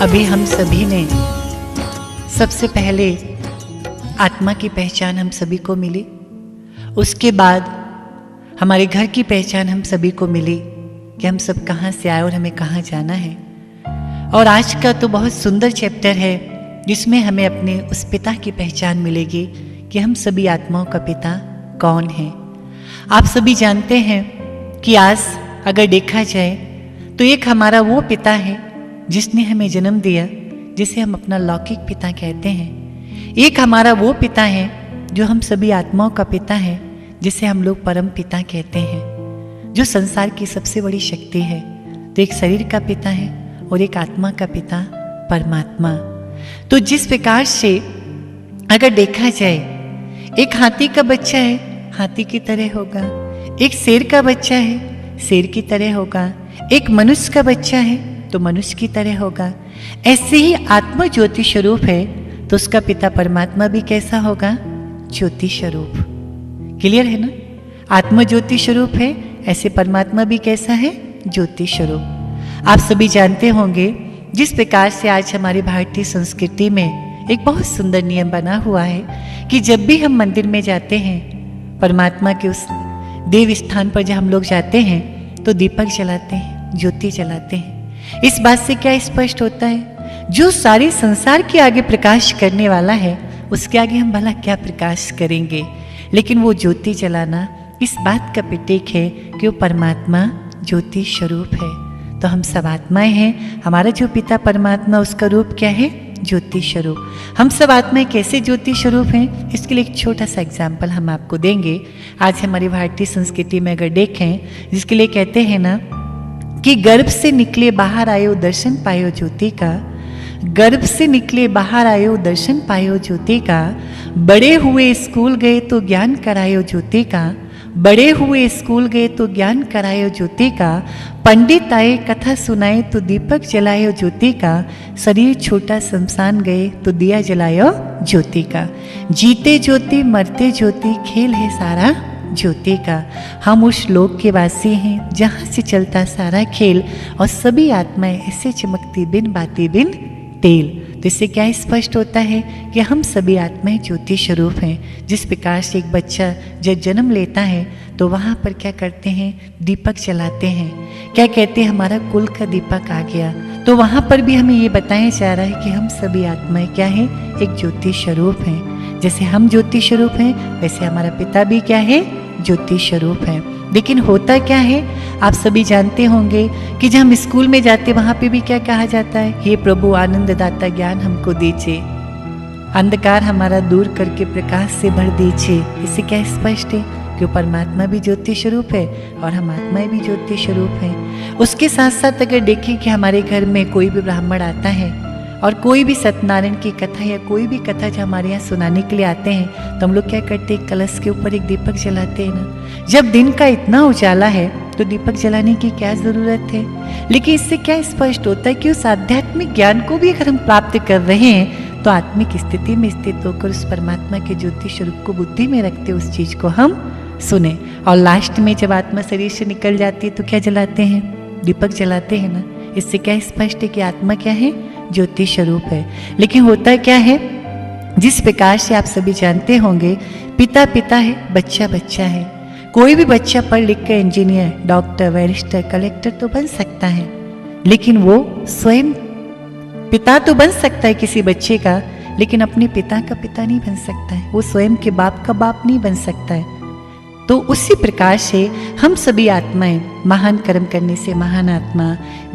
अभी हम सभी ने सबसे पहले आत्मा की पहचान हम सभी को मिली, उसके बाद हमारे घर की पहचान हम सभी को मिली कि हम सब कहाँ से आए और हमें कहाँ जाना है। और आज का तो बहुत सुंदर चैप्टर है जिसमें हमें अपने उस पिता की पहचान मिलेगी कि हम सभी आत्माओं का पिता कौन है। आप सभी जानते हैं कि आज अगर देखा जाए तो एक हमारा वो पिता है जिसने हमें जन्म दिया, जिसे हम अपना लौकिक पिता कहते हैं। एक हमारा वो पिता है जो हम सभी आत्माओं का पिता है, जिसे हम लोग परम पिता कहते हैं, जो संसार की सबसे बड़ी शक्ति है। तो एक शरीर का पिता है और एक आत्मा का पिता परमात्मा। तो जिस प्रकार से अगर देखा जाए, एक हाथी का बच्चा है, हाथी की तरह होगा। एक शेर का बच्चा है, शेर की तरह होगा। एक मनुष्य का बच्चा है तो मनुष्य की तरह होगा। ऐसे ही आत्मा ज्योति स्वरूप है तो उसका पिता परमात्मा भी कैसा होगा? ज्योति स्वरूप। क्लियर है ना? आत्मा ज्योति स्वरूप है, ऐसे परमात्मा भी कैसा है? ज्योति स्वरूप। आप सभी जानते होंगे जिस प्रकार से आज हमारी भारतीय संस्कृति में एक बहुत सुंदर नियम बना हुआ है कि जब भी हम मंदिर में जाते हैं, परमात्मा के उस देव स्थान पर जब हम लोग जाते हैं तो दीपक जलाते हैं, ज्योति जलाते हैं। इस बात से क्या स्पष्ट होता है? जो सारे संसार के आगे प्रकाश करने वाला है उसके आगे हम भला क्या प्रकाश करेंगे। लेकिन वो ज्योति जलाना इस बात का प्रतीक है कि वो परमात्मा ज्योति स्वरूप है। तो हम सब आत्माएं हैं। हमारा जो पिता परमात्मा, उसका रूप क्या है? ज्योति स्वरूप। हम सब आत्माएं कैसे ज्योति स्वरूप हैं, इसके लिए एक छोटा सा एग्जाम्पल हम आपको देंगे। आज हमारी भारतीय संस्कृति में अगर देखें, जिसके लिए कहते हैं ना कि गर्भ से निकले बाहर आयो दर्शन पायो ज्योति का, गर्भ से निकले बाहर आयो दर्शन पायो ज्योति का, बड़े हुए स्कूल गए तो ज्ञान करायो ज्योति का, बड़े हुए स्कूल गए तो ज्ञान करायो ज्योति का, पंडित आए कथा सुनाए तो दीपक जलायो ज्योति का, शरीर छोटा शमशान गए तो दिया जलायो ज्योति का, जीते ज्योति मरते ज्योति, खेल है सारा ज्योति का। हम उस लोक के वासी हैं जहाँ से चलता सारा खेल, और सभी आत्माएं ऐसे चमकती बिन बाती बिन तेल। तो इससे क्या स्पष्ट होता है कि हम सभी आत्माएं ज्योति स्वरूप हैं। जिस प्रकार से एक बच्चा जब जन्म लेता है तो वहाँ पर क्या करते हैं? दीपक जलाते हैं। क्या कहते हैं? हमारा कुल का दीपक आ गया। तो वहाँ पर भी हमें ये बताया जा रहा है कि हम सभी आत्माएं क्या है? एक ज्योति स्वरूप हैं। जैसे हम ज्योति स्वरूप हैं वैसे हमारा पिता भी क्या है? ज्योति स्वरूप है। लेकिन होता क्या है, आप सभी जानते होंगे कि जब हम स्कूल में जाते वहां पे भी क्या कहा जाता है? हे प्रभु आनंद दाता ज्ञान हमको दीजिए, अंधकार हमारा दूर करके प्रकाश से भर दीजिए। इससे क्या स्पष्ट है कि परमात्मा भी ज्योति स्वरूप है और हम आत्माएं भी ज्योति स्वरूप हैं। उसके साथ साथ अगर देखें कि हमारे घर में कोई भी ब्राह्मण आता है और कोई भी सत्यनारायण की कथा या कोई भी कथा जो हमारे यहाँ सुनाने के लिए आते हैं, तो हम लोग क्या करते हैं? कलश के ऊपर एक दीपक जलाते हैं ना। जब दिन का इतना उजाला है तो दीपक जलाने की क्या जरूरत है? लेकिन इससे क्या स्पष्ट होता है कि उस आध्यात्मिक ज्ञान को भी अगर हम प्राप्त कर रहे हैं तो आत्मिक स्थिति में स्थित होकर उस परमात्मा के ज्योति स्वरूप को बुद्धि में रखते उस चीज को हम सुने। और लास्ट में जब आत्मा शरीर से निकल जाती है तो क्या जलाते हैं? दीपक जलाते हैं ना। इससे क्या स्पष्ट है कि आत्मा क्या है? ज्योति स्वरूप है। लेकिन होता क्या है, जिस प्रकार से आप सभी जानते होंगे, पिता पिता है, बच्चा बच्चा है। कोई भी बच्चा पढ़ लिख कर इंजीनियर, डॉक्टर, बैरिस्टर, कलेक्टर तो बन सकता है, लेकिन वो स्वयं पिता तो बन सकता है किसी बच्चे का, लेकिन अपने पिता का पिता नहीं बन सकता है। वो स्वयं के बाप का बाप नहीं बन सकता है। तो उसी प्रकार से हम सभी आत्माएं महान कर्म करने से महान आत्मा,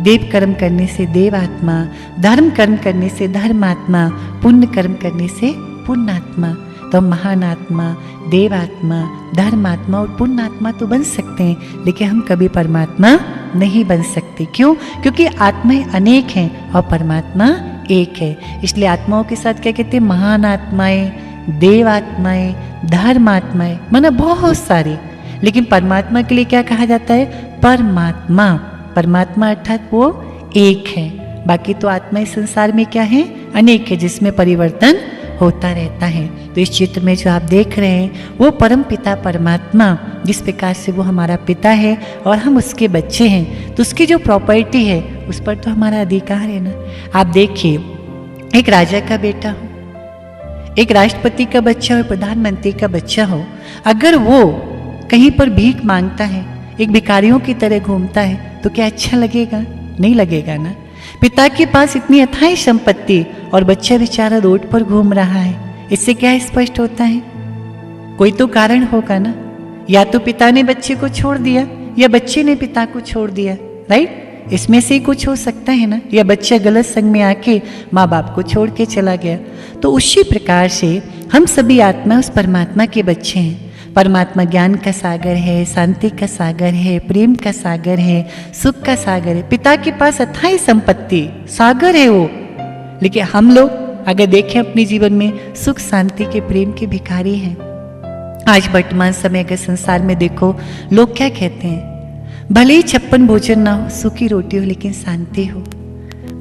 देव कर्म करने से देव आत्मा, धर्म कर्म करने से धर्म आत्मा, पुण्य कर्म करने से पुण्य आत्मा। तो हम महान आत्मा, देव आत्मा, धर्म आत्मा और पुण्य आत्मा तो बन सकते हैं, लेकिन हम कभी परमात्मा नहीं बन सकते। क्यों? क्योंकि आत्माएं अनेक हैं और परमात्मा एक है। इसलिए आत्माओं के साथ क्या कहते हैं? महान आत्माएं, देव आत्माएं, धर्म आत्माएं, माना बहुत सारे। लेकिन परमात्मा के लिए क्या कहा जाता है? परमात्मा। परमात्मा अर्थात वो एक है। बाकी तो आत्माएं संसार में क्या है? अनेक है, जिसमें परिवर्तन होता रहता है। तो इस चित्र में जो आप देख रहे हैं वो परम पिता परमात्मा, जिस प्रकार से वो हमारा पिता है और हम उसके बच्चे हैं, तो उसकी जो प्रॉपर्टी है उस पर तो हमारा अधिकार है ना। आप देखिए, एक राजा का बेटा हो, एक राष्ट्रपति का बच्चा हो, प्रधानमंत्री का बच्चा हो, अगर वो कहीं पर भीख मांगता है, एक भिखारियों की तरह घूमता है, तो क्या अच्छा लगेगा? नहीं लगेगा ना। पिता के पास इतनी अथाई संपत्ति और बच्चा बेचारा रोड पर घूम रहा है, इससे क्या स्पष्ट होता है? कोई तो कारण होगा ना। या तो पिता ने बच्चे को छोड़ दिया या बच्चे ने पिता को छोड़ दिया, राइट? इसमें से ही कुछ हो सकता है ना। या बच्चा गलत संग में आके माँ बाप को छोड़ के चला गया। तो उसी प्रकार से हम सभी आत्मा उस परमात्मा के बच्चे हैं। परमात्मा ज्ञान का सागर है, शांति का सागर है, प्रेम का सागर है, सुख का सागर है। पिता के पास अथाई संपत्ति सागर है वो। लेकिन हम लोग अगर देखें अपने जीवन में, सुख शांति के प्रेम के भिखारी हैं। आज वर्तमान समय अगर संसार में देखो, लोग क्या कहते हैं? भले ही 56 भोजन ना हो, सूखी रोटी हो लेकिन शांति हो।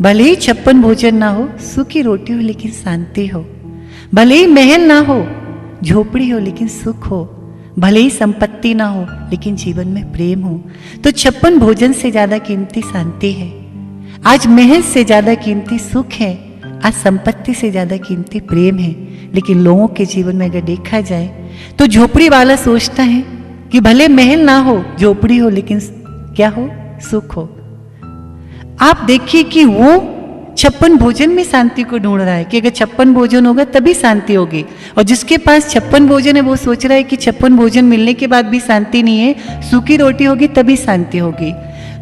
भले ही 56 भोजन ना हो, सूखी रोटी हो लेकिन शांति हो। भले ही महल ना हो, झोपड़ी हो लेकिन सुख हो। भले ही संपत्ति ना हो लेकिन जीवन में प्रेम हो। तो 56 भोजन से ज्यादा कीमती शांति है। आज महल से ज्यादा कीमती सुख है, आज संपत्ति से ज्यादा कीमती प्रेम है। लेकिन लोगों के जीवन में अगर देखा जाए तो झोपड़ी वाला सोचता है कि भले महल ना हो, झोपड़ी हो, लेकिन क्या हो? सुख हो। आप देखिए कि वो 56 भोजन में शांति को ढूंढ रहा है कि अगर 56 भोजन होगा तभी शांति होगी। और जिसके पास 56 भोजन है वो सोच रहा है कि 56 भोजन मिलने के बाद भी शांति नहीं है, सूखी रोटी होगी तभी शांति होगी।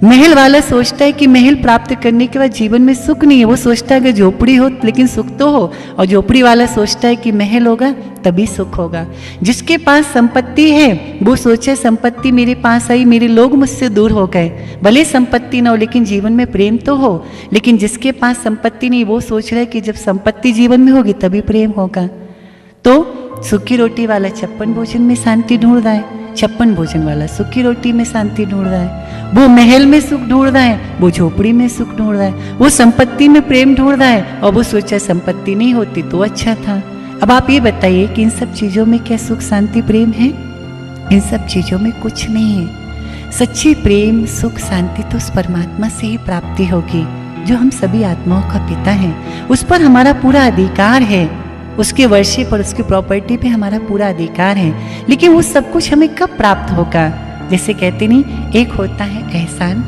महल वाला सोचता है कि महल प्राप्त करने के बाद जीवन में सुख नहीं है, वो सोचता है अगर झोपड़ी हो लेकिन सुख तो हो। और झोपड़ी वाला सोचता है कि महल होगा तभी सुख होगा। जिसके पास संपत्ति है वो सोचे संपत्ति मेरे पास आई, मेरे लोग मुझसे दूर हो गए, भले संपत्ति ना हो लेकिन जीवन में प्रेम तो हो। लेकिन जिसके पास संपत्ति नहीं वो सोच रहा है कि जब संपत्ति जीवन में होगी तभी प्रेम होगा। तो सूखी रोटी वाला 56 भोजन में शांति ढूंढ रहा है, 56 भोजन वाला सूखी रोटी में शांति ढूंढ रहा है। वो महल में सुख ढूंढ रहा है, वो झोपड़ी में सुख ढूंढ रहा है, वो संपत्ति में प्रेम ढूंढ रहा है और वो सोचा संपत्ति नहीं होती तो अच्छा था। अब आप ये बताइए कि इन सब चीजों में क्या सुख शांति प्रेम है? इन सब चीजों में कुछ नहीं है। सच्ची प्रेम सुख शांति तो उस परमात्मा से ही प्राप्ति होगी जो हम सभी आत्माओं का पिता है। उस पर हमारा पूरा अधिकार है, उसके वर्षे पर, उसकी प्रॉपर्टी पे हमारा पूरा अधिकार है। लेकिन वो सब कुछ हमें कब प्राप्त होगा? जैसे कहते नहीं, एक होता है एहसान,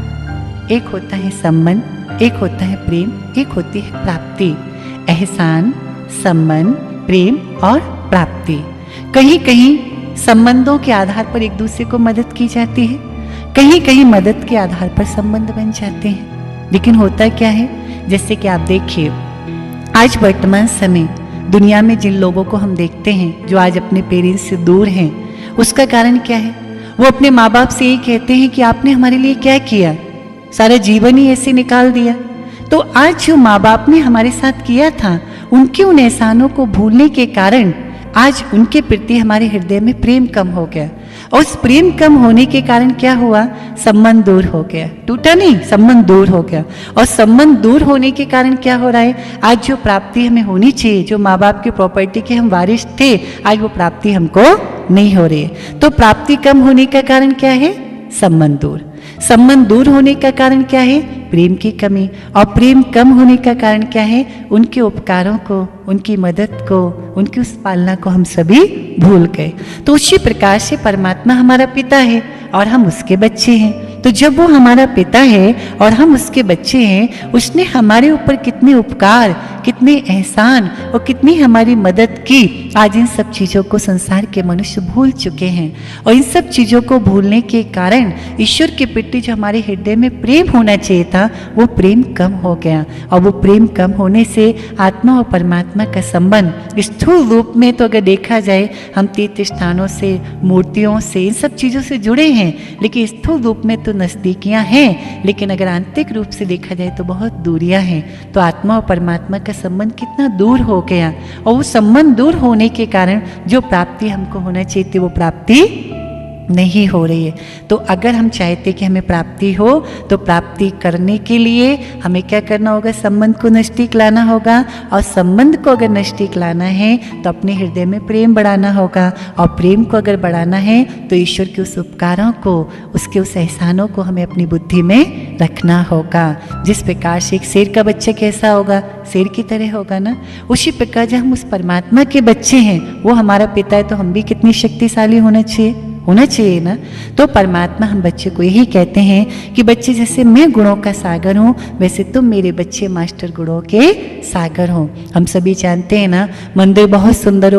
एक होता है संबंध, एक होता है प्रेम, एक होती है प्राप्ति। एहसान, संबंध, प्रेम और प्राप्ति। कहीं कहीं संबंधों के आधार पर एक दूसरे को मदद की जाती है, कहीं कहीं मदद के आधार पर संबंध बन जाते हैं। लेकिन होता क्या है, जैसे कि आप देखिए आज वर्तमान समय दुनिया में जिन लोगों को हम देखते हैं जो आज अपने पेरेंट्स से दूर हैं, उसका कारण क्या है? वो अपने माँ बाप से यही कहते हैं कि आपने हमारे लिए क्या किया, सारा जीवन ही ऐसे निकाल दिया। तो आज जो माँ बाप ने हमारे साथ किया था, उनके उन एहसानों को भूलने के कारण आज उनके प्रति हमारे हृदय में प्रेम कम हो गया। और उस प्रेम कम होने के कारण क्या हुआ? संबंध दूर हो गया। टूटा नहीं, संबंध दूर हो गया। और संबंध दूर होने के कारण क्या हो रहा है? आज जो प्राप्ति हमें होनी चाहिए, जो माँ बाप की प्रॉपर्टी के हम वारिस थे, आज वो प्राप्ति हमको नहीं हो रही है। तो प्राप्ति कम होने का कारण क्या है? संबंध दूर। संबंध दूर होने का कारण क्या है? प्रेम की कमी। और प्रेम कम होने का कारण क्या है? उनके उपकारों को, उनकी मदद को, उनकी उस पालना को हम सभी भूल गए। तो उसी प्रकार से परमात्मा हमारा पिता है और हम उसके बच्चे हैं। तो जब वो हमारा पिता है और हम उसके बच्चे हैं, उसने हमारे ऊपर कितने उपकार, कितने एहसान और कितनी हमारी मदद की, आज इन सब चीज़ों को संसार के मनुष्य भूल चुके हैं। और इन सब चीज़ों को भूलने के कारण ईश्वर के प्रति जो हमारे हृदय में प्रेम होना चाहिए था, वो प्रेम कम हो गया। और वो प्रेम कम होने से आत्मा और परमात्मा का संबंध स्थूल रूप में तो अगर देखा जाए, हम तीर्थ स्थानों से, मूर्तियों से, इन सब चीज़ों से जुड़े हैं, लेकिन स्थूल रूप में तो नजदीकियां हैं, लेकिन अगर आंतरिक रूप से देखा जाए तो बहुत दूरियां हैं। तो आत्मा और परमात्मा का संबंध कितना दूर हो गया। और वो संबंध दूर होने के कारण जो प्राप्ति हमको होना चाहिए थी, वो प्राप्ति नहीं हो रही है। तो अगर हम चाहते कि हमें प्राप्ति हो तो प्राप्ति करने के लिए हमें क्या करना होगा, संबंध को नज़दीक लाना होगा। और संबंध को अगर नज़दीक लाना है तो अपने हृदय में प्रेम बढ़ाना होगा। और प्रेम को अगर बढ़ाना है तो ईश्वर के उस उपकारों को, उसके उस एहसानों को हमें अपनी बुद्धि में रखना होगा। जिस प्रकार से एक शेर का बच्चा कैसा होगा, शेर की तरह होगा ना, उसी प्रकार जब हम उस परमात्मा के बच्चे हैं, वो हमारा पिता है, तो हम भी कितनी शक्तिशाली होना चाहिए ना। तो परमात्मा हम बच्चे को यही कहते हैं कि बच्चे जैसे मैं गुणों का सागर हूँ, वैसे तुम मेरे बच्चे मास्टर गुणों के सागर हो। हम सभी जानते हैं ना, मंदिर बहुत सुंदर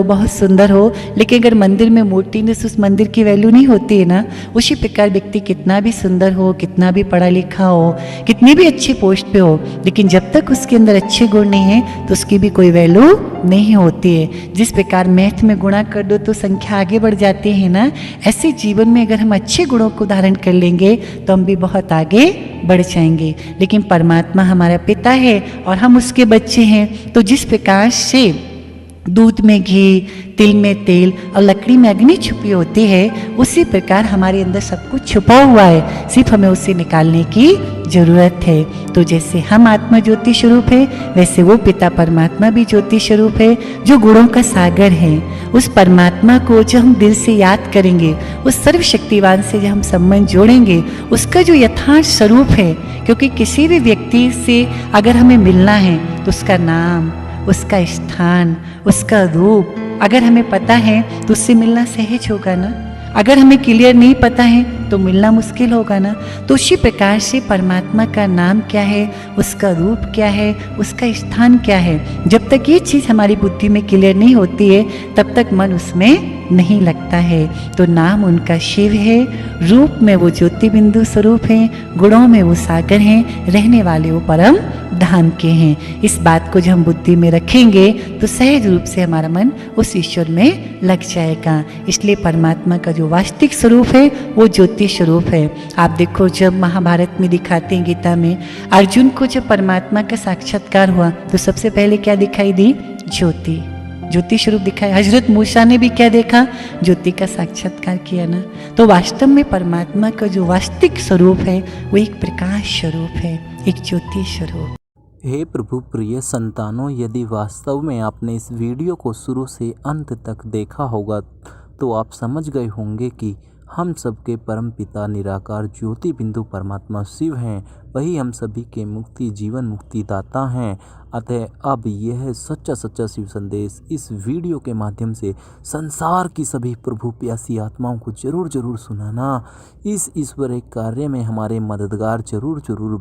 हो, लेकिन अगर मंदिर में मूर्ति नहीं तो उस मंदिर की वैल्यू नहीं होती है ना। उसी प्रकार व्यक्ति कितना भी सुंदर हो, कितना भी पढ़ा लिखा हो, कितनी भी अच्छी पोस्ट पे हो, लेकिन जब तक उसके अंदर अच्छे गुण नहीं है तो उसकी भी कोई वैल्यू नहीं होती है। जिस प्रकार मैथ में गुणा कर दो तो संख्या आगे बढ़ जाती है ना, ऐसे जीवन में अगर हम अच्छे गुणों को धारण कर लेंगे तो हम भी बहुत आगे बढ़ जाएंगे। लेकिन परमात्मा हमारा पिता है और हम उसके बच्चे हैं, तो जिस प्रकार से दूध में घी, तिल में तेल और लकड़ी में अग्नि छुपी होती है, उसी प्रकार हमारे अंदर सब कुछ छुपा हुआ है, सिर्फ हमें उसे निकालने की जरूरत है। तो जैसे हम आत्मा ज्योति स्वरूप है, वैसे वो पिता परमात्मा भी ज्योति स्वरूप है, जो गुणों का सागर है। उस परमात्मा को जब हम दिल से याद करेंगे, उस सर्वशक्तिवान से जब हम संबंध जोड़ेंगे, उसका जो यथार्थ स्वरूप है, क्योंकि किसी भी व्यक्ति से अगर हमें मिलना है तो उसका नाम, उसका स्थान, उसका रूप अगर हमें पता है तो उससे मिलना सहज होगा ना। अगर हमें क्लियर नहीं पता है तो मिलना मुश्किल होगा ना। तो उसी प्रकार से परमात्मा का नाम क्या है, उसका रूप क्या है, उसका स्थान क्या है, जब तक ये चीज़ हमारी बुद्धि में क्लियर नहीं होती है तब तक मन उसमें नहीं लगता है। तो नाम उनका शिव है, रूप में वो ज्योति बिंदु स्वरूप हैं, गुणों में वो सागर हैं, रहने वाले वो परम धाम के हैं। इस बात को जब हम बुद्धि में रखेंगे तो सहज रूप से हमारा मन उस ईश्वर में लग जाएगा। इसलिए परमात्मा का जो वास्तविक स्वरूप है वो ज्योति स्वरूप है। आप देखो, जब महाभारत में दिखाते हैं, गीता में, अर्जुन को जब परमात्मा का साक्षात्कार हुआ तो सबसे पहले क्या दिखाई दी, ज्योति स्वरूप दिखाया। हजरत मूसा ने भी क्या देखा, ज्योति का साक्षात्कार किया ना। तो वास्तव में परमात्मा का जो वास्तविक स्वरूप है वो एक प्रकाश स्वरूप है, एक ज्योति स्वरूप। हे प्रभु प्रिय संतानों, यदि वास्तव में आपने इस वीडियो को शुरू से अंत तक देखा होगा तो आप समझ गए होंगे कि हम सबके परम पिता निराकार ज्योति बिंदु परमात्मा शिव हैं, वही हम सभी के मुक्ति जीवन मुक्ति दाता हैं। अतः अब यह सच्चा शिव संदेश इस वीडियो के माध्यम से संसार की सभी प्रभु प्यासी आत्माओं को जरूर सुनाना। इस ईश्वरीय कार्य में हमारे मददगार जरूर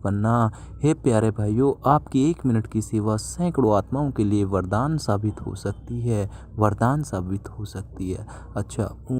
बनना। हे प्यारे भाइयों, आपकी 1 मिनट की सेवा सैकड़ों आत्माओं के लिए वरदान साबित हो सकती है। अच्छा।